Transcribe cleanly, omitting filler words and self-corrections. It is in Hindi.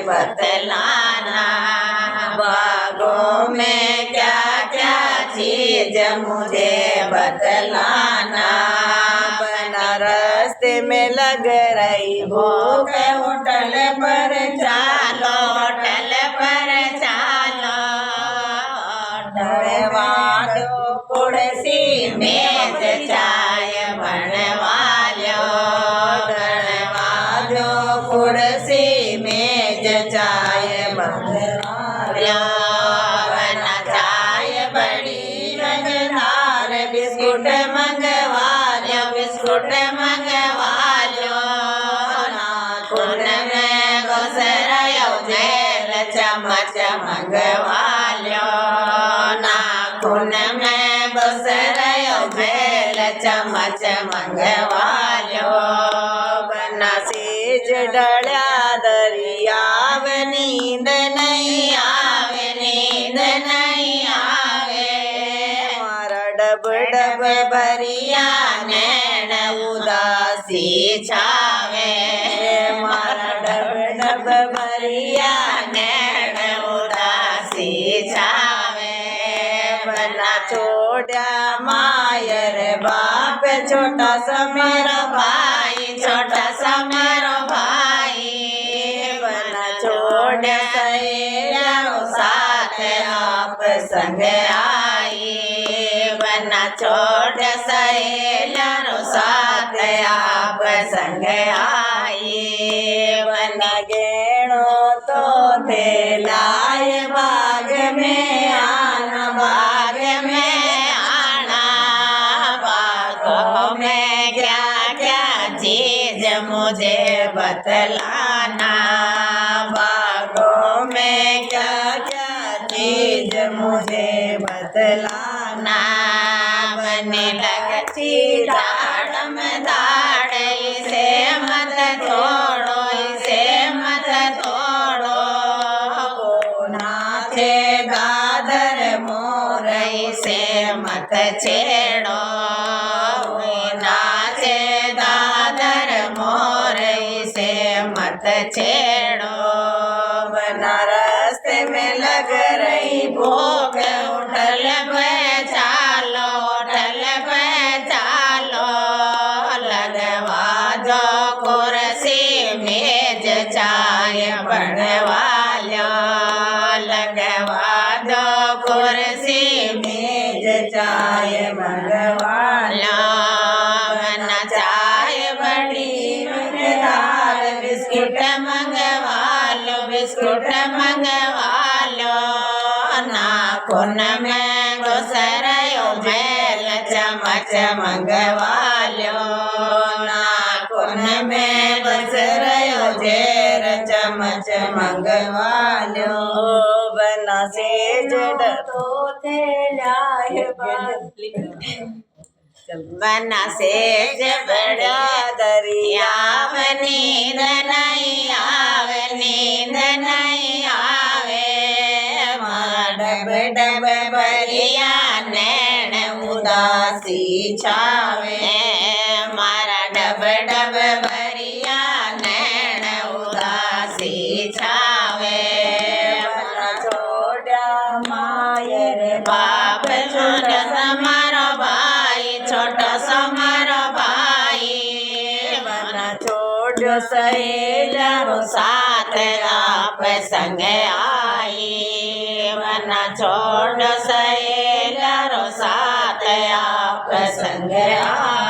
बतलाना। बागों में क्या क्या चीज मुझे बतलाना। बनारस में लग रही भूख होटल पर चालो, होटल पर चालो। ढलवा दो कुर्सी मेज चाय बनवा लो। ढलवा दो कुर्सी मेज चाय बनवा लो। बना चाय बड़ी मजेदार, बिस्कुट मंगवा लो, बिस्कुट मंगवा लो। नाखून में घुसरायो जेल चम्मच मंगवा लो। नाखून में घुसरायो जेल चम्मच मंगवा लो। बनासीज डळ्या दरियाव नींद नहीं आवे, नींद नहीं आवे। मारा डब डब भरिया नैन उदासी छावे। मारा डब डब भरिया नैन उदासी छावे। बना छोड़ा मायर बाप, छोटा सा मेरा भाई, छोटा सा मेरा भाई। बना छोड़ सहेलियों साथ आप संग आई। बना छोड़ सहेलियों साथ आप संग आई। बना गेणो तो थे लाए बाग में आना, बाग में आना। बागों में क्या क्या चीज मुझे बतलाना। बागों में क्या क्या चीज मुझे बतलाना। बने लगती दाड़ में दाड़, इसे मत तोड़ो, इसे मत तोड़ो। नाचे दादर मोर, इसे मत छेड़ो। नाचे दादर मोर, इसे मत छेड़ो। बनारस में लग रही भूख, होटल पे चालो, होटल पे चालो। लगवा दो कुर्सी मेज चाय बनवा लो। लगवा दो कुर्सी मेज चाय बनवा लो। बना चाय बड़ी मजेदार, बिस्कुट मंगवा लो, बिस्कुट मंगवा लो। नाखून में घुसरायो जेल चम्मच मंगवा लो। नाखून में घुसरायो जेल चम्मच मंगवा लो। बना सेज तो थे लाए बना सेज बड़ा दरियाव, नींद नहीं आवे, नींद नहीं आवे। मारा डब डब भरिया नैन उदासी छावे। मारा डब डब भरिया नैन उदासी छावे। बना छोड़ा मायर बाप, छोटा सा मारो भाई, छोटा सा मारो भाई। बना छोड़ सहेलियों साथ आप संग आई। बना छोड़ सहेलियों साथ आप संग आई।